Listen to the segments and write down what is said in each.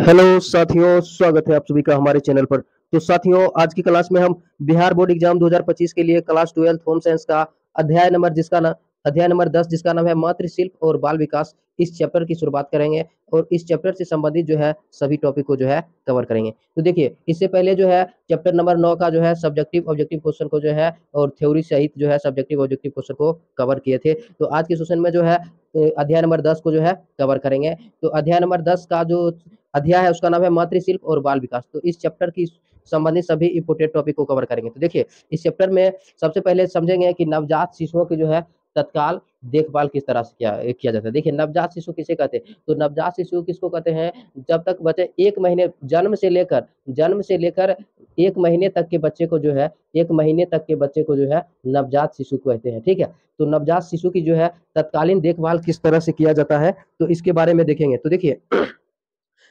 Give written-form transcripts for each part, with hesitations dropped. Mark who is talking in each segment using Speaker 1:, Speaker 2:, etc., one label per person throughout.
Speaker 1: Hello साथियों, स्वागत है आप सभी का हमारे चैनल पर। तो साथियों, आज की क्लास में हम बिहार बोर्ड एग्जाम 2025 के लिए क्लास 12 होम साइंस का अध्याय नंबर 10 जिसका नाम है मातृशिल्प और बाल विकास, इस चैप्टर की शुरुआत करेंगे और इस चैप्टर से संबंधित जो है सभी टॉपिक को जो है कवर करेंगे। तो देखिए, इससे पहले जो है चैप्टर नंबर 9 का जो है सब्जेक्टिव ऑब्जेक्टिव क्वेश्चन को जो है और थ्योरी सहित जो है सब्जेक्टिव ऑब्जेक्टिव क्वेश्चन को कवर किए थे। तो आज के सेशन में जो है अध्याय नंबर 10 को जो है कवर करेंगे। तो अध्याय नंबर 10 का जो अध्याय है उसका नाम है मातृशिल्प और बाल विकास। तो इस चैप्टर की संबंधित सभी इंपोर्टेंट टॉपिक को कवर करेंगे। तो देखिए, इस चैप्टर में सबसे पहले समझेंगे कि नवजात शिशुओं की जो है तत्काल देखभाल किस तरह से किया जाता है। देखिए, नवजात शिशु किसे कहते हैं? तो नवजात शिशु किसको कहते हैं? जब तक बच्चे 1 महीने जन्म से लेकर 1 महीने तक के बच्चे को जो है 1 महीने तक के बच्चे को जो है नवजात शिशु कहते हैं। ठीक है? तो नवजात शिशु की जो है तत्कालीन देखभाल किस तरह से किया जाता है, तो इसके बारे में देखेंगे। तो देखिए,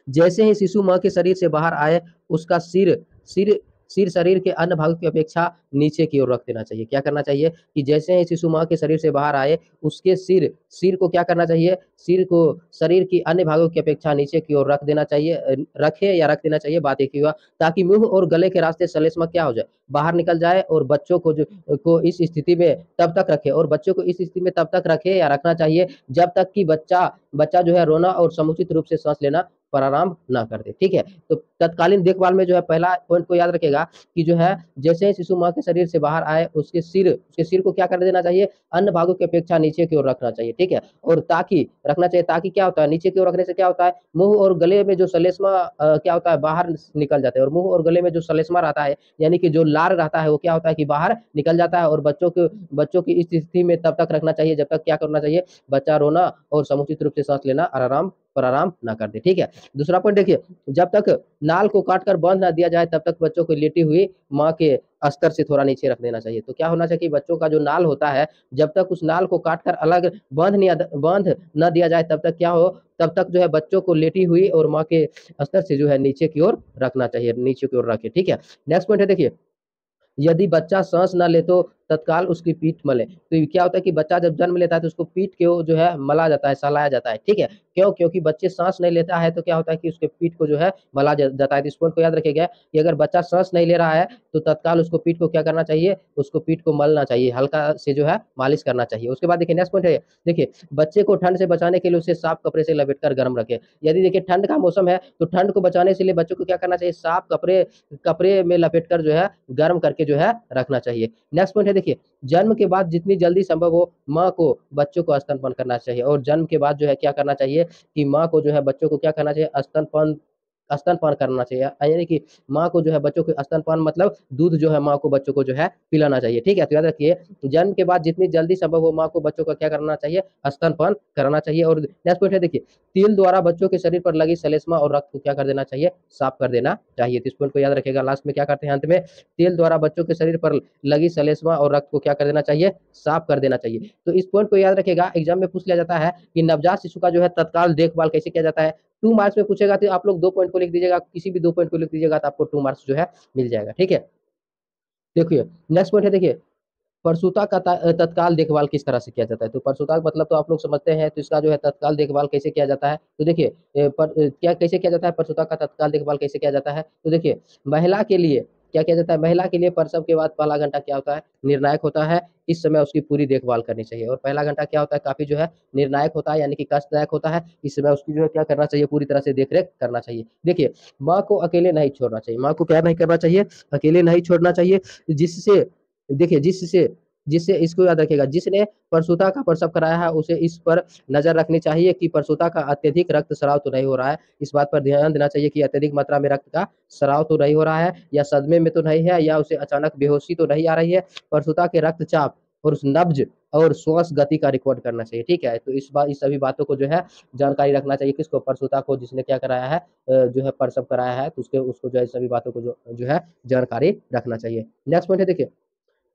Speaker 1: जैसे ही शिशु माँ के शरीर से बाहर आए, उसका सिर सिर शरीर के अन्य भागों की अपेक्षा नीचे की ओर रख देना चाहिए। क्या करना चाहिए कि जैसे ही शिशु माँ के शरीर से बाहर आए, उसके सिर को क्या करना चाहिए? सिर को शरीर की अन्य भागों की अपेक्षा नीचे की ओर रख देना चाहिए, रखे या रख देना चाहिए, बात एक ही हुआ, ताकि मुंह और गले के रास्ते श्लेष्मा क्या हो जाए, बाहर निकल जाए। और बच्चों को इस स्थिति में तब तक रखे और बच्चों को इस स्थिति में तब तक रखे या रखना चाहिए जब तक कि बच्चा बच्चा जो है रोना और समुचित रूप से सांस लेना प्रारंभ ना कर दे। ठीक है? तो तत्कालीन देखभाल में जो है पहला पॉइंट को याद रखेगा कि जो है जैसे ही शिशु माँ के शरीर से बाहर आए, उसके सिर को क्या कर देना चाहिए? अन्य भागों की अपेक्षा नीचे की ओर रखना चाहिए। ठीक है? और ताकि रखना चाहिए, ताकि क्या होता है? नीचे की ओर रखने से क्या होता है? मुंह और गले में जो श्लेष्मा क्या होता है? बाहर निकल जाता है। और मुंह और गले में जो श्लेष्मा रहता है, यानी कि जो लार रहता है, वो क्या होता है कि बाहर निकल जाता है। और बच्चों की इस स्थिति में तब तक रखना चाहिए जब तक क्या करना चाहिए? बच्चा रोना और समुचित रूप से सांस लेना प्रारंभ ना कर दे। ठीक है? दूसरा पॉइंट देखिए, जब तक नाल को काटकर बांध ना दिया जाए तब तक बच्चों को लेटी हुई माँ के अस्तर से थोड़ा नीचे रख देना चाहिए। तो क्या होना चाहिए कि बच्चों का जो नाल होता है, जब तक उस नाल को काटकर अलग बांध न दिया जाए तब तक क्या हो? तब तक जो है बच्चों को लेटी हुई और माँ के अस्तर से जो है नीचे की ओर रखना चाहिए, नीचे की ओर रखे। ठीक है? नेक्स्ट पॉइंट है, देखिए, यदि बच्चा सांस ना ले तो तत्काल उसकी पीठ मले। तो ये क्या होता है कि बच्चा जब जन्म लेता है तो उसको पीठ को जो है मला जाता है, सहलाया जाता है। ठीक है? क्यों? क्योंकि बच्चे सांस नहीं लेता है तो क्या होता है कि उसके पीठ को जो है मला जाता है। तो इस पॉइंट को याद रखिएगा कि अगर बच्चा सांस नहीं ले रहा है तो तत्काल उसको पीठ को क्या करना चाहिए? उसको पीठ को मलना चाहिए, हल्का से जो है मालिश करना चाहिए। उसके बाद देखिए, नेक्स्ट पॉइंट है, देखिए, बच्चे को ठंड से बचाने के लिए उसे साफ कपड़े से लपेटकर गर्म रखें। यदि देखिए ठंड का मौसम है तो ठंड को बचाने के लिए बच्चों को क्या करना चाहिए? साफ कपड़े में लपेटकर जो है गर्म करके जो है रखना चाहिए। नेक्स्ट पॉइंट है, देखिए, जन्म के बाद जितनी जल्दी संभव हो माँ को बच्चों को स्तनपान करना चाहिए। और जन्म के बाद जो है क्या करना चाहिए कि माँ को जो है बच्चों को क्या करना चाहिए? स्तनपान करना चाहिए। यानी कि माँ को जो है बच्चों को स्तनपान मतलब दूध जो है माँ को बच्चों को जो है पिलाना चाहिए। ठीक है? तो याद रखिए, जन्म के बाद जितनी जल्दी संभव हो माँ को बच्चों का क्या करना चाहिए? स्तनपान कराना चाहिए। और नेक्स्ट पॉइंट है, देखिए, तिल द्वारा बच्चों के शरीर पर लगी श्लेष्मा और रक्त को क्या कर देना चाहिए? साफ कर देना चाहिए। तो इस पॉइंट को याद रखिएगा। लास्ट में क्या करते हैं? अंत में तेल द्वारा बच्चों के शरीर पर लगी श्लेष्मा और रक्त को क्या कर देना चाहिए? साफ कर देना चाहिए। तो इस पॉइंट को याद रखिएगा। एग्जाम में पूछ लिया जाता है कि नवजात शिशु का जो है तत्काल देखभाल कैसे किया जाता है। 2 मार्क्स में पूछेगा तो आप लोग 2 पॉइंट को लिख दीजिएगा, किसी भी 2 पॉइंट को लिख दीजिएगा तो आपको 2 मार्क्स जो है मिल जाएगा। ठीक है? देखिए, नेक्स्ट पॉइंट है, देखिए, प्रसूता का तत्काल देखभाल किस तरह से किया जाता है। तो प्रसूता का मतलब तो आप लोग समझते हैं, तो इसका जो है तत्काल देखभाल कैसे किया जाता है। तो देखिए, क्या कैसे किया जाता है? प्रसूता का तत्काल देखभाल कैसे किया जाता है? तो देखिए, महिला के लिए क्या किया जाता है? महिला के लिए प्रसव के बाद पहला घंटा क्या होता है? निर्णायक होता है। इस समय उसकी पूरी देखभाल करनी चाहिए। और पहला घंटा क्या होता है? काफी जो है निर्णायक होता है, यानी कि कष्टदायक होता है। इस समय उसकी जो है क्या करना चाहिए? पूरी तरह से देखरेख करना चाहिए। देखिए, माँ को अकेले नहीं छोड़ना चाहिए। माँ को क्या नहीं करना चाहिए? अकेले नहीं छोड़ना चाहिए। जिससे देखिए, जिससे इसको याद रखिएगा, जिसने प्रसूता का प्रसव कराया है उसे इस पर नजर रखनी चाहिए कि प्रसूता का अत्यधिक रक्तस्राव तो नहीं हो रहा है। इस बात पर ध्यान देना चाहिए कि अत्यधिक मात्रा में रक्त का स्राव तो नहीं हो रहा है, या सदमे में तो नहीं है, या उसे अचानक बेहोशी तो नहीं आ रही है। प्रसूता के रक्तचाप और उस नब्ज और श्वास गति का रिकॉर्ड करना चाहिए। ठीक है? तो इस सभी बातों को जो है जानकारी रखना चाहिए। किसको? प्रसूता को, जिसने क्या कराया है, जो है प्रसव कराया है, तो उसको जो है सभी बातों को जो है जानकारी रखना चाहिए। नेक्स्ट पॉइंट है, देखिए,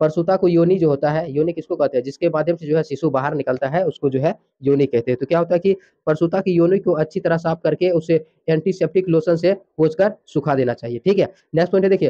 Speaker 1: प्रसूता को योनि जो होता है, योनि किसको कहते हैं? जिसके माध्यम से जो है शिशु बाहर निकलता है उसको जो है योनि कहते हैं। तो क्या होता है कि प्रसूता की योनि को अच्छी तरह साफ करके उसे एंटीसेप्टिक लोशन से पोंछकर सुखा देना चाहिए। ठीक है? नेक्स्ट पॉइंट है, देखिए,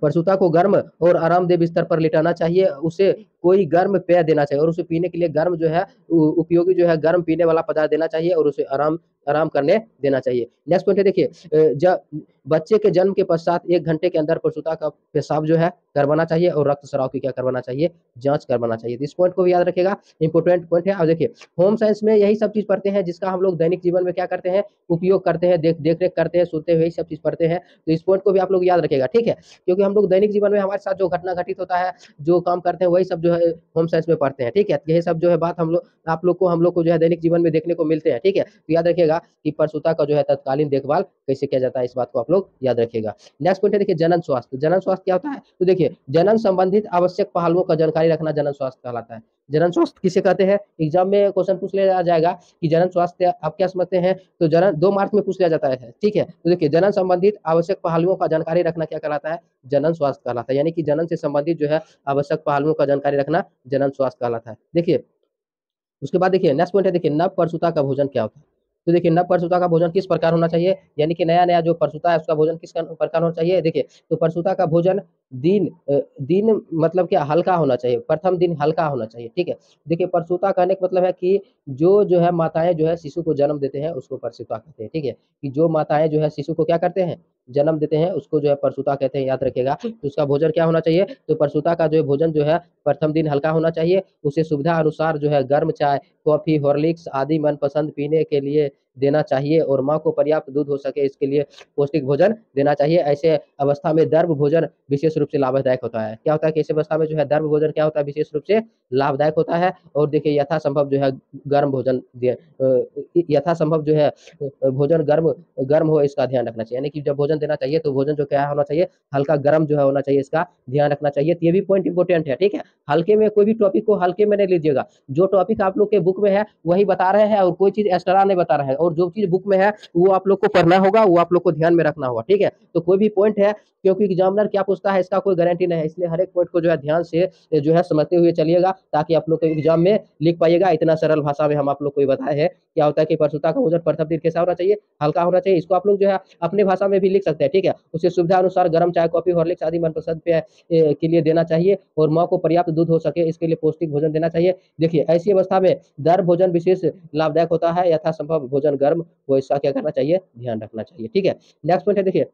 Speaker 1: प्रसूता को गर्म और आरामदेह बिस्तर पर लेटाना चाहिए। उसे कोई गर्म पेय देना चाहिए और उसे पीने के लिए गर्म जो है उपयोगी जो है गर्म पीने वाला पदार्थ देना चाहिए और उसे आराम आराम करने देना चाहिए। नेक्स्ट पॉइंट है देखिए, जब बच्चे के जन्म के पश्चात 1 घंटे के अंदर प्रसूता का पेशाब जो है करवाना चाहिए और रक्तस्राव की क्या करवाना चाहिए, जांच करवाना चाहिए। तो इस पॉइंट को भी याद रखेगा, इंपॉर्टेंट पॉइंट है। और देखिए होम साइंस में यही सब चीज पढ़ते हैं जिसका हम लोग दैनिक जीवन में क्या करते हैं, उपयोग करते हैं, देख रेख करते हैं, सुनते हुए यही सब चीज पढ़ते हैं। तो इस पॉइंट को भी आप लोग याद रखेगा, ठीक है, क्योंकि हम लोग दैनिक जीवन में हमारे साथ जो घटना घटित होता है, जो काम करते हैं, वही सब जो है होम साइंस में पढ़ते हैं, ठीक है। यही सब जो है बात हम लोग आप लोग को हम लोग को जो है दैनिक जीवन में देखने को मिलते हैं, ठीक है। तो याद रखिएगा कि प्रसूता का जो है तत्कालीन देखभाल कैसे किया जाता है, इस बात को आप लोग याद रखिएगा। नेक्स्ट पॉइंट है देखिए जनन स्वास्थ्य। जनन स्वास्थ्य क्या होता है, तो देखिए जनन संबंधित आवश्यक पहलुओं का जानकारी रखना जनन स्वास्थ्य कहलाता है। जनन स्वास्थ्य किसे कहते हैं, एग्जाम में क्वेश्चन पूछ लिया जाएगा कि जनन स्वास्थ्य आप क्या समझते हैं, तो जनन 2 मार्क्स में पूछ लिया जाता है, ठीक है। तो देखिए जनन संबंधित आवश्यक पहलुओं का जानकारी रखना क्या कहलाता है, जनन स्वास्थ्य कहलाता है। यानी कि जनन से संबंधित जो है आवश्यक पहलुओं का जानकारी रखना जनन स्वास्थ्य कहलाता है। देखिए उसके बाद देखिए नेक्स्ट पॉइंट है देखिए नव प्रसूता का भोजन क्या होता है। तो देखिए नव प्रसूता का भोजन किस प्रकार होना चाहिए, यानी कि नया नया जो प्रसूता है उसका भोजन किस प्रकार होना चाहिए। देखिए तो प्रसूता का भोजन दिन मतलब क्या हल्का होना चाहिए, प्रथम दिन हल्का होना चाहिए, ठीक है। देखिए प्रसूता कहने का मतलब है कि जो है माताएं जो है शिशु को जन्म देते हैं उसको प्रसूता कहते हैं, ठीक है। कि जो माताएं जो है शिशु को क्या करते हैं, जन्म देते हैं, उसको जो है प्रसूता कहते हैं, याद रखेगा। तो उसका भोजन क्या होना चाहिए, तो प्रसूता का जो है भोजन जो है प्रथम दिन हल्का होना चाहिए, उसे सुविधा अनुसार जो है गर्म चाय, कॉफी, हॉर्लिक्स आदि मनपसंद पीने के लिए देना चाहिए और माँ को पर्याप्त दूध हो सके इसके लिए पौष्टिक भोजन देना चाहिए। ऐसे अवस्था में दर्भ भोजन विशेष रूप से लाभदायक होता है। क्या होता है कि ऐसे अवस्था में जो है दर्भ भोजन क्या होता है, विशेष रूप से लाभदायक होता है। और देखिए यथासंभव जो है गर्म भोजन यथासंभव जो है भोजन गर्म गर्म हो इसका ध्यान रखना चाहिए। यानी कि जब भोजन देना चाहिए तो भोजन जो क्या होना चाहिए, हल्का गर्म जो है होना चाहिए, इसका ध्यान रखना चाहिए। तो ये भी पॉइंट इंपॉर्टेंट है, ठीक है। हल्के में कोई भी टॉपिक को हल्के में नहीं लीजिएगा, जो टॉपिक आप लोग के बुक में है वही बता रहे हैं और कोई चीज एक्स्ट्रा नहीं बता रहे हैं, और जो चीज बुक में है वो आप लोग को पढ़ना होगा, वो आप लोग को ध्यान में रखना होगा, ठीक है। तो कोई भी पॉइंट है, क्योंकि एग्जामिनर क्या पूछता है इसका कोई गारंटी नहीं है, इसलिए हर एक पॉइंट को जो है ध्यान से जो है समझते हुए चलिएगा ताकि आप लोग को एग्जाम में लिख पाइएगा। इतना सरल भाषा में हम आप लोग को बताए हैं क्या होता है कि प्रसूता का भोजन प्रथम दिन कैसा होना चाहिए, हल्का होना चाहिए। इसको आप लोग जो है अपने भाषा में भी लिख सकते हैं, ठीक है। उसे सुविधा अनुसार गर्म चाय, कॉफी, हॉर्लिक्स आदि मनपसंद पेय के लिए देना चाहिए और माँ को पर्याप्त दूध हो सके इसके लिए पौष्टिक भोजन देना चाहिए। देखिए ऐसी अवस्था में दर भोजन विशेष लाभदायक होता है, यथासंभव भोजन गर्म वो इसका क्या करना चाहिए, ध्यान रखना चाहिए, ठीक है। नेक्स्ट पॉइंट है देखिए,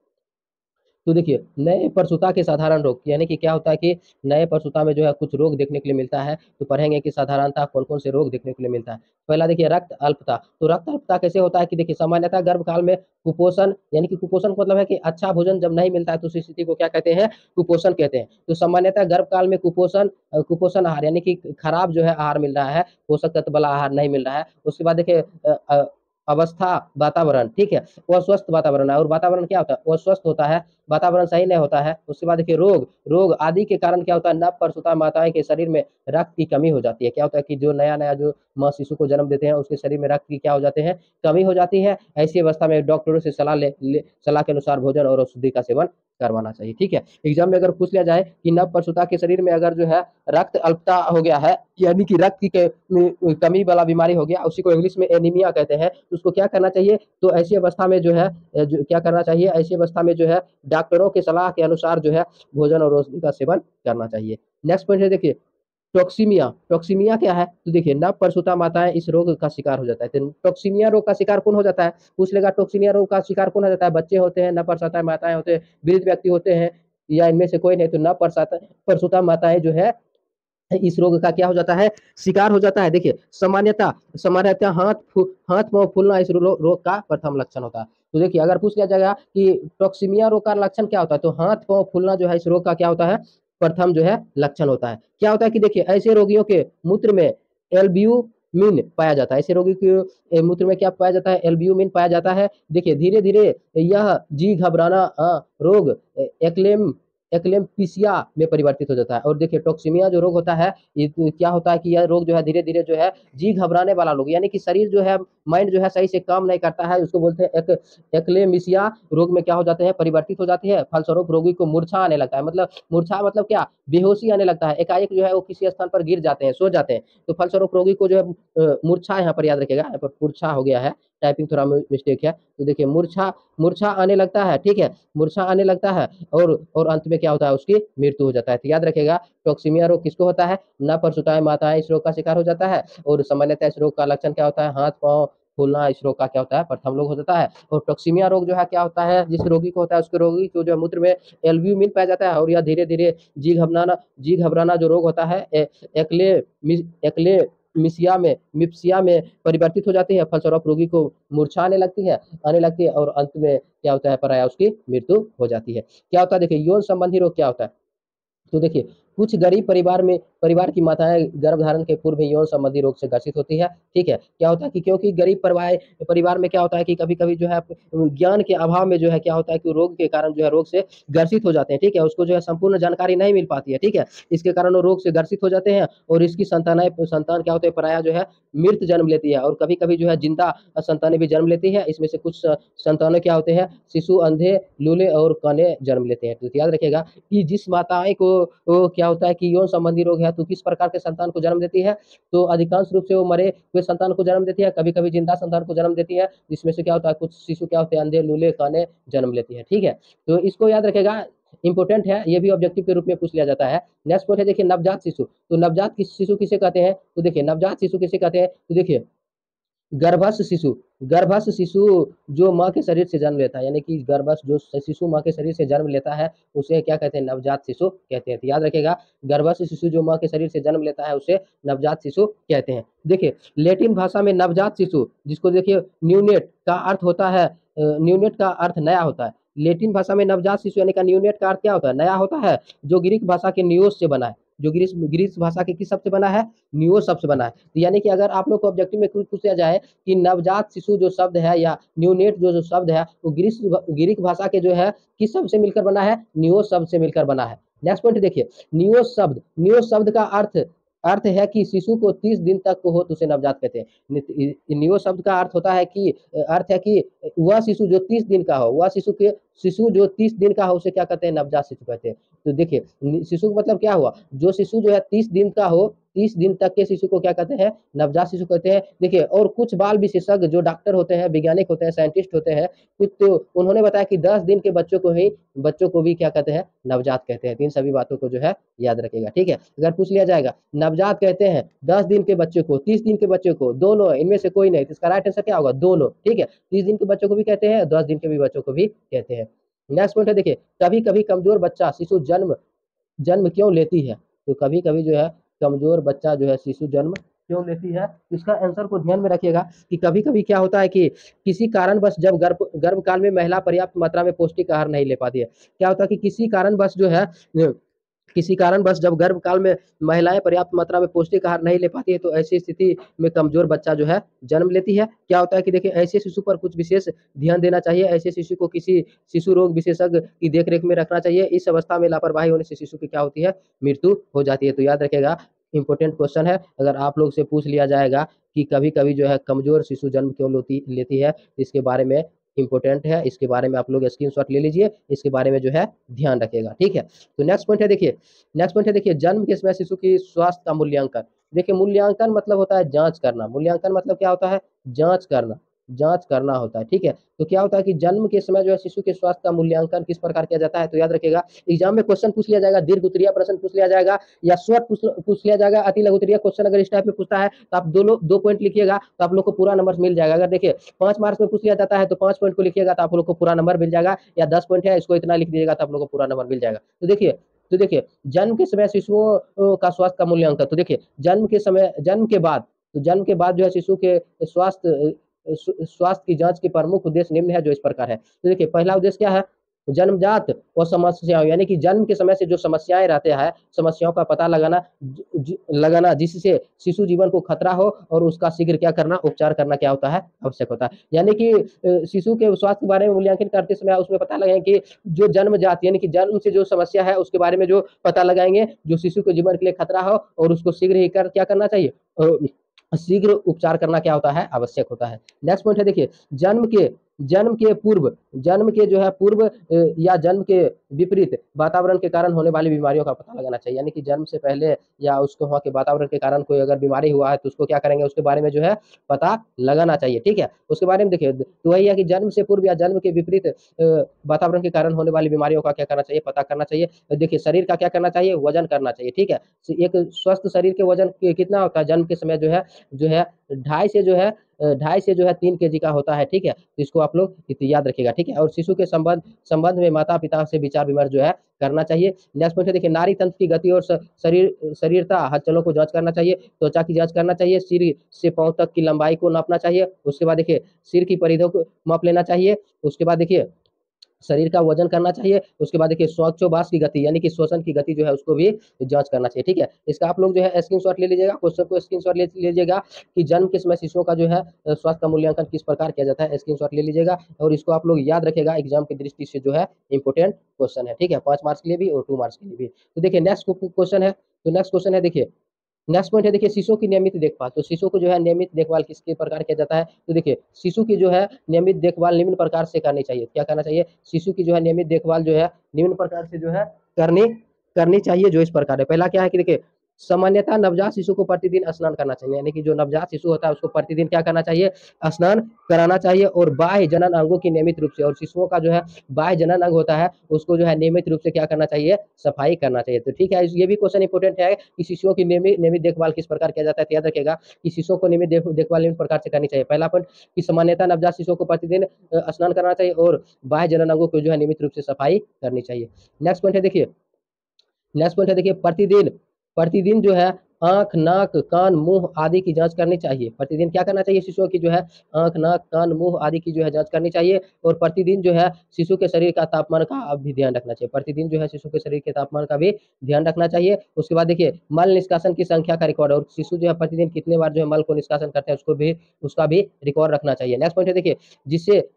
Speaker 1: तो देखिए नए प्रसूता के साधारण रोग, यानी कि क्या होता है कि नए प्रसूता में जो है कुछ रोग देखने के लिए मिलता है। तो पढ़ेंगे कि साधारणतः कौन कौन से रोग देखने के लिए मिलता है। पहला देखिए रक्त अल्पता। तो रक्त अल्पता कैसे होता है कि देखिए सामान्यतः गर्भकाल में कुपोषण, यानी कि कुपोषण का मतलब है कि अच्छा भोजन जब नहीं मिलता है तो उस स्थिति को क्या कहते हैं, कुपोषण कहते हैं। तो सामान्यतः गर्भकाल में कुपोषण आहार, यानी कि खराब जो है आहार मिल रहा है, पोषक तत्व वाला आहार नहीं मिल रहा है। उसके बाद देखिए अवस्था वातावरण, ठीक है, वो स्वस्थ वातावरण है। और वातावरण क्या होता है, वो स्वस्थ होता है, वातावरण सही नहीं होता है। उसके बाद देखिए रोग रोग आदि के कारण क्या होता है, नव प्रसूता माताएं के शरीर में रक्त की कमी हो जाती है। क्या होता है कि जो नया नया जो माँ शिशु को जन्म देते हैं उसके शरीर में रक्त की क्या हो जाते हैं, कमी हो जाती है। ऐसी अवस्था में डॉक्टरों से सलाह के अनुसार भोजन और औषधि का सेवन करवाना चाहिए, ठीक है। एग्जाम में अगर पूछ लिया जाए कि नव प्रसूता के शरीर में अगर जो है रक्त अल्पता हो गया है, यानी कि रक्त की कमी वाला बीमारी हो गया, उसी को इंग्लिश में एनीमिया कहते हैं, तो उसको क्या करना चाहिए, तो ऐसी अवस्था में जो है जो क्या करना चाहिए, ऐसी अवस्था में जो है डॉक्टरों की सलाह के अनुसार जो है भोजन और औषधि का सेवन करना चाहिए। नेक्स्ट पॉइंट है देखिए टॉक्सीमिया। टॉक्सीमिया क्या है, तो देखिए नव प्रसूता माताएं इस रोग का शिकार हो जाता है। तो टॉक्सीमिया रोग का शिकार कौन हो जाता है, पूछ लेगा टॉक्सीमिया रोग का शिकार कौन हो जाता है, बच्चे होते हैं, नव प्रसूता माताएं होते हैं, वृद्ध व्यक्ति होते हैं, या इनमें से कोई नहीं। तो नव प्रसूता माताएं जो है इस रोग का क्या हो जाता है, शिकार हो जाता है। देखिए सामान्यतः सामान्यतः हाथ पांव फूलना इस रोग का प्रथम लक्षण होता है। तो देखिए अगर पूछ लिया जाएगा कि टॉक्सीमिया रोग का लक्षण क्या होता है, तो हाथ पांव फूलना जो है इस रोग का क्या होता है, प्रथम जो है लक्षण होता है। क्या होता है कि देखिए ऐसे रोगियों के मूत्र में एल्ब्यूमिन पाया जाता है। ऐसे रोगी के मूत्र में क्या पाया जाता है, एल्ब्यूमिन पाया जाता है। देखिए धीरे धीरे यह जी घबराना रोग एक्लेम एक्लेम्पिसिया में परिवर्तित हो जाता है। और देखिए टॉक्सीमिया जो रोग होता है ये क्या होता है कि यह रोग जो है धीरे धीरे जो है जी घबराने वाला रोग, यानी कि शरीर जो है माइंड जो है सही से काम नहीं करता है, उसको बोलते हैं एक्लेमिसिया रोग में क्या हो जाते हैं, परिवर्तित हो जाती है। फलस्वरूप रोगी को मूर्छा आने लगता है, मतलब मूर्छा मतलब क्या, बेहोशी आने लगता है, एकाएक जो है वो किसी स्थान पर गिर जाते हैं, सो जाते हैं। तो फलस्वरूप रोगी को जो है मूर्छा, यहाँ पर याद रखेगा, यहाँ पर मूर्छा हो गया है, टाइपिंग थोड़ा मिस्टेक है। तो देखिए मूर्छा मूर्छा आने लगता है, ठीक है, मूर्छा आने लगता है और अंत में क्या होता है, उसकी मृत्यु हो जाता है। तो याद रखिएगा टॉक्सीमिया रोग किसको होता है, नवप्रसूताएं माताएं इस रोग का शिकार हो जाता है। और सामान्यतः इस रोग का लक्षण क्या होता है, हाथ पांव फूलना इस रोग का क्या होता है, प्रथम रोग हो जाता है। और टॉक्सीमिया रोग जो है क्या होता है, जिस रोगी को होता है उसके रोगी को जो है मूत्र में एल्ब्यूमिन पाया जाता है, और यह धीरे धीरे जी घबराना जो रोग होता है एक्ले एक्ले मिप्सिया में परिवर्तित हो जाती है। फलस्वरूप रोगी को मूर्छा आने लगती है और अंत में क्या होता है, पराया उसकी मृत्यु हो जाती है। क्या होता है देखिए यौन संबंधी रोग क्या होता है, तो देखिए कुछ गरीब परिवार की माताएं गर्भधारण के पूर्व ही यौन संबंधी रोग से ग्रसित होती है, ठीक है। क्या होता है कि क्योंकि गरीब परिवार में क्या होता है कि कभी कभी जो है ज्ञान के अभाव में जो है क्या होता है कि रोग के कारण जो है रोग से ग्रसित हो जाते हैं, ठीक है, उसको जो है संपूर्ण जानकारी नहीं मिल पाती है, ठीक है, इसके कारण वो रोग से ग्रसित हो जाते हैं और इसकी संतान क्या होते हैं, पराया जो है मृत जन्म लेती है, और कभी कभी जो है जिंदा संतानें भी जन्म लेती है। इसमें से कुछ संतानें क्या होते हैं, शिशु अंधे लूले और काने जन्म लेते हैं। तो याद रखिएगा कि जिस माताएं को क्या होता है कि यौन संबंधी रोग है तो किस प्रकार के संतान को जन्म देती है, तो अधिकांश रूप से वो मरे हुए संतान को जन्म देती है, कभी कभी जिंदा संतान को जन्म देती है, जिसमें से क्या होता है कुछ शिशु क्या होते हैं, अंधे लूले काने जन्म लेती है, ठीक है। तो इसको याद रखेगा, इंपॉर्टेंट है, ये भी ऑब्जेक्टिव के रूप में पूछ लिया जाता है। नेक्स्ट पॉइंट है देखिए नवजात शिशु। तो नवजात शिशु किसे कहते हैं, तो देखिए नवजात शिशु किसे कहते हैं, तो देखिए गर्भस्थ शिशु जो माँ के शरीर से जन्म लेता है, यानी कि गर्भस्थ जो शिशु माँ के शरीर से जन्म लेता है उसे क्या कहते हैं, नवजात शिशु कहते हैं। तो याद रखिएगा गर्भस्थ शिशु जो माँ के शरीर से जन्म लेता है उसे नवजात शिशु कहते हैं। देखिए लैटिन भाषा में नवजात शिशु, जिसको देखिए न्यूनेट का अर्थ होता है, न्यूनेट का अर्थ नया होता है। लैटिन भाषा में नवजात शिशु यानी का न्यूनेट का अर्थ क्या होता है, नया होता है, जो ग्रीक भाषा के नियोस से बना है, जो ग्रीस भाषा के किस शब्द से बना है, नियो शब्द से बना है। तो यानी कि अगर आप लोग को ऑब्जेक्टिव में कुछ पूछा जाए कि नवजात शिशु जो शब्द है या न्यूनेट जो शब्द है वो ग्रीक भाषा के जो है किस शब्द से मिलकर बना है, नियो शब्द से मिलकर बना है। नेक्स्ट पॉइंट देखिए नियो शब्द का अर्थ है कि शिशु को 30 दिन तक को हो तो उसे नवजात कहते हैं। नियो शब्द का अर्थ है कि वह शिशु जो 30 दिन का हो, वह शिशु जो 30 दिन का हो उसे क्या कहते हैं, नवजात शिशु कहते हैं। तो देखिए शिशु का मतलब क्या हुआ, जो शिशु जो है 30 दिन का हो, 30 दिन तक के शिशु को क्या कहते हैं, नवजात शिशु कहते हैं। देखिए और कुछ बाल विशेषज्ञ जो डॉक्टर होते हैं, वैज्ञानिक होते हैं, साइंटिस्ट होते हैं, कुछ तो उन्होंने बताया कि 10 दिन के बच्चों को भी क्या कहते हैं, नवजात कहते हैं। तो इन सभी बातों को जो है याद रखेगा, ठीक है। अगर पूछ लिया जाएगा नवजात कहते हैं 10 दिन के बच्चे को, 30 दिन के बच्चे को, दोनों इनमें से कोई नहीं, तो इसका राइट आंसर क्या होगा, दोनों, ठीक है। 30 दिन के बच्चों को भी कहते हैं, 10 दिन के भी बच्चों को भी कहते हैं। नेक्स्ट पॉइंट है देखिए कभी कभी कमजोर बच्चा शिशु जन्म जन्म क्यों लेती है, तो कभी कभी जो है कमजोर बच्चा जो है शिशु जन्म क्यों लेती है, इसका आंसर को ध्यान में रखिएगा कि कभी कभी क्या होता है कि किसी कारणवश जब गर्भकाल में महिला पर्याप्त मात्रा में पौष्टिक आहार नहीं ले पाती है, क्या होता है कि किसी कारणवश जब गर्भकाल में महिलाएं पर्याप्त मात्रा में पौष्टिक आहार नहीं ले पाती है तो ऐसी स्थिति में कमजोर बच्चा जो है जन्म लेती है। क्या होता है कि देखिए ऐसे शिशु पर कुछ विशेष ध्यान देना चाहिए, ऐसे शिशु को किसी शिशु रोग विशेषज्ञ की देखरेख में रखना चाहिए। इस अवस्था में लापरवाही होने से शिशु की क्या होती है, मृत्यु हो जाती है। तो याद रखेगा इंपॉर्टेंट क्वेश्चन है, अगर आप लोग से पूछ लिया जाएगा कि कभी कभी जो है कमजोर शिशु जन्म क्यों लेती है, इसके बारे में इंपॉर्टेंट है, इसके बारे में आप लोग स्क्रीनशॉट ले लीजिए, इसके बारे में जो है ध्यान रखिएगा, ठीक है। तो नेक्स्ट पॉइंट है देखिए जन्म के समय शिशु की स्वास्थ्य का मूल्यांकन। देखिए मूल्यांकन मतलब होता है जांच करना, मूल्यांकन मतलब क्या होता है, जांच करना होता है, ठीक है। तो क्या होता है कि जन्म के समय जो है शिशु के स्वास्थ्य का मूल्यांकन किस प्रकार किया जाता है, तो याद रखिएगा एग्जाम में क्वेश्चन पूछ लिया जाएगा, दीर्घ उत्तरीय प्रश्न पूछ लिया जाएगा या शॉर्ट पूछ लिया जाएगा, अति लघु उत्तरीय क्वेश्चन अगर इस टाइप में पूछता है तो आप दो पॉइंट लिखिएगा तो आप लोग को पूरा नंबर मिल जाएगा। अगर देखिए 5 मार्क्स में पूछ लिया जाता है तो 5 पॉइंट को लिखिएगा तो आप लोग को पूरा नंबर मिल जाएगा, या 10 पॉइंट है इसको इतना लिख दीजिएगा तो आप लोग को पूरा नंबर मिल जाएगा। तो देखिए जन्म के समय शिशुओं का स्वास्थ्य का मूल्यांकन, तो देखिए जन्म के बाद जो है शिशु के स्वास्थ्य की जांच के प्रमुख उद्देश्य निम्न है जो इस प्रकार है। तो देखिए पहला उद्देश्य क्या है, जन्मजात और समस्याओं, यानी कि जन्म के समय से जो समस्याएं रहते हैं, समस्याओं का पता लगाना जिससे शिशु जीवन को खतरा हो और उसका शीघ्र क्या करना, उपचार करना क्या होता है, आवश्यक होता है। यानी कि शिशु के स्वास्थ्य के बारे में मूल्यांकन करते समय उसमें पता लगाएंगे कि जो जन्मजात यानी कि जन्म से जो समस्या है उसके बारे में जो पता लगाएंगे, जो शिशु के जीवन के लिए खतरा हो और उसको शीघ्र ही क्या करना चाहिए, शीघ्र उपचार करना क्या होता है, आवश्यक होता है। नेक्स्ट पॉइंट है देखिए जन्म के पूर्व, जन्म के जो है पूर्व या जन्म के विपरीत वातावरण के कारण होने वाली बीमारियों का पता लगाना चाहिए। यानी कि जन्म से पहले या उसको वहाँ के वातावरण के कारण कोई अगर बीमारी हुआ है तो उसको क्या करेंगे, उसके बारे में जो है पता लगाना चाहिए। ठीक है, उसके बारे में देखिए, तो वही है कि जन्म से पूर्व या जन्म के विपरीत वातावरण के कारण होने वाली बीमारियों का क्या करना चाहिए, पता करना चाहिए। देखिए शरीर का क्या करना चाहिए, वजन करना चाहिए। ठीक है, एक स्वस्थ शरीर के वजन कितना होता है जन्म के समय जो है 2.5 से जो है 2.5 से जो है 3 केजी का होता है। ठीक है, तो इसको आप लोग याद रखिएगा। ठीक है, और शिशु के संबंध में माता पिता से विचार विमर्श जो है करना चाहिए। नेक्स्ट पॉइंट है देखिए, नारी तंत्र की गति और शरीरता हलचलों को जांच करना चाहिए, त्वचा की जांच करना चाहिए, सिर से पांव तक की लंबाई को नापना चाहिए। उसके बाद देखिए सिर की परिधियों को माप लेना चाहिए। उसके बाद देखिए शरीर का वजन करना चाहिए। उसके बाद देखिए श्वासोच्छ्वास की गति यानी कि श्वसन की गति जो है उसको भी जांच करना चाहिए। ठीक है, इसका आप लोग जो है स्क्रीनशॉट ले लीजिएगा, क्वेश्चन को स्क्रीनशॉट ले लीजिएगा कि जन्म के समय शिशुओं का जो है स्वास्थ्य का मूल्यांकन किस प्रकार किया जाता है, स्क्रीनशॉट ले लीजिएगा और इसको आप लोग याद रखेगा, एग्जाम की दृष्टि से जो है इंपॉर्टेंट क्वेश्चन है। ठीक है, 5 मार्क्स के लिए भी और 2 मार्क्स के लिए भी। तो देखिए नेक्स्ट क्वेश्चन है, तो नेक्स्ट क्वेश्चन है देखिए, नेक्स्ट पॉइंट है देखिए शिशु की नियमित देखभाल। तो शिशु को जो है नियमित देखभाल किसके प्रकार किया जाता है, तो देखिए शिशु की जो है नियमित देखभाल निम्न प्रकार से करनी चाहिए। क्या करना चाहिए, शिशु की जो है नियमित देखभाल जो है निम्न प्रकार से जो है करनी करनी चाहिए, जो इस प्रकार है। पहला क्या है कि देखिए सामान्यतः नवजात शिशु को प्रतिदिन स्नान करना चाहिए। यानी कि जो नवजात शिशु होता है उसको प्रतिदिन क्या करना चाहिए, स्नान कराना चाहिए। और बाह्य जनन अंगों की नियमित रूप से, और शिशुओं का जो है बाह्य जनन अंग होता है उसको जो है नियमित रूप से क्या करना चाहिए, सफाई करना चाहिए। तो ठीक है, ये भी क्वेश्चन इंपॉर्टेंट है कि शिशुओं की नियमित देखभाल किस प्रकार किया जाता है। तो याद रखेगा कि शिशुओं को नियमित देखभाल निम्न प्रकार से करनी चाहिए। पहला पॉइंट कि सामान्यतः नवजात शिशुओं को प्रतिदिन स्नान करना चाहिए और बाह्य जनन अंगों को जो है नियमित रूप से सफाई करनी चाहिए। नेक्स्ट पॉइंट है देखिए, नेक्स्ट पॉइंट है देखिए प्रतिदिन प्रतिदिन जो है आंख, नाक, कान, मुंह आदि की जांच करनी चाहिए। प्रतिदिन क्या करना चाहिए, शिशुओं की जो है आंख, नाक, कान, मुंह आदि की जो है जांच करनी चाहिए। और प्रतिदिन जो है शिशु के शरीर का तापमान का भी ध्यान रखना चाहिए। प्रतिदिन जो है शिशु के शरीर के तापमान का भी ध्यान रखना चाहिए। उसके बाद देखिए मल निष्कासन की संख्या का रिकॉर्ड, और शिशु जो है प्रतिदिन कितने बार जो है मल को निष्कासन करते हैं उसका भी रिकॉर्ड रखना चाहिए। नेक्स्ट पॉइंट है देखिए,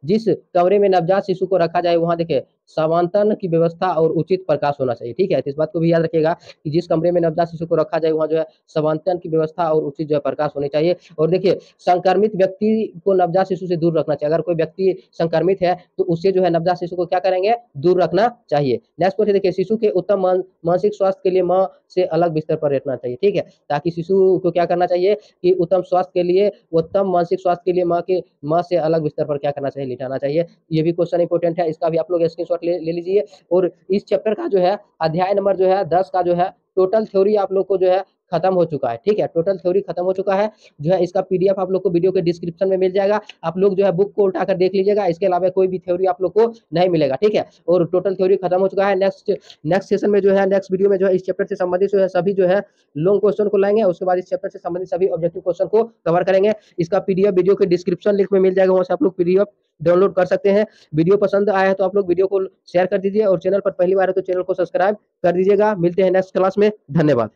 Speaker 1: जिस कमरे में नवजात शिशु को रखा जाए वहां देखिए समांतरण की व्यवस्था और उचित प्रकाश होना चाहिए। ठीक है, तो इस बात को भी याद रखिएगा कि जिस कमरे में नवजात शिशु को रखा जाए वहाँ जो है समांतरण की व्यवस्था और उचित जो है प्रकाश होनी चाहिए। और देखिए संक्रमित व्यक्ति को नवजात शिशु से दूर रखना चाहिए। अगर कोई व्यक्ति संक्रमित है तो उससे जो है नवजात शिशु को क्या करेंगे, दूर रखना चाहिए। नेक्स्ट पॉइंट देखिए, शिशु के उत्तम मानसिक स्वास्थ्य के लिए माँ से अलग बिस्तर पर रखना चाहिए। ठीक है, ताकि शिशु को क्या करना चाहिए कि उत्तम स्वास्थ्य के लिए, उत्तम मानसिक स्वास्थ्य के लिए माँ से अलग बिस्तर पर क्या करना चाहिए, लिटाना चाहिए। ये भी क्वेश्चन इंपॉर्टेंट है, इसका भी आप लोग स्क्रीनशॉट ले लीजिए। और इस चैप्टर का जो है अध्याय नंबर जो है 10 का जो है टोटल थ्योरी आप लोग को जो है खत्म हो चुका है। ठीक है, टोटल थ्योरी खत्म हो चुका है। जो है इसका पीडीएफ आप लोग को वीडियो के डिस्क्रिप्शन में मिल जाएगा। आप लोग जो है बुक को उठाकर देख लीजिएगा, इसके अलावा कोई भी थ्योरी आप लोग को नहीं मिलेगा। ठीक है, और टोटल थ्योरी खत्म हो चुका है। नेक्स्ट सेशन में जो है, नेक्स्ट वीडियो में जो है इस चैप्टर से संबंधित जो है सभी जो है लॉन्ग क्वेश्चन को लाएंगे। उसके बाद इस चैप्टर से संबंधित सभी ऑब्जेक्टिव क्वेश्चन को कवर करेंगे। इसका पीडीएफ वीडियो के डिस्क्रिप्शन लिंक में मिल जाएगा, वहां से आप लोग पीडीएफ डाउनलोड कर सकते हैं। वीडियो पसंद आया है तो आप लोग वीडियो को शेयर कर दीजिए, और चैनल पर पहली बार है तो चैनल को सब्सक्राइब कर दीजिएगा। मिलते हैं नेक्स्ट क्लास में, धन्यवाद।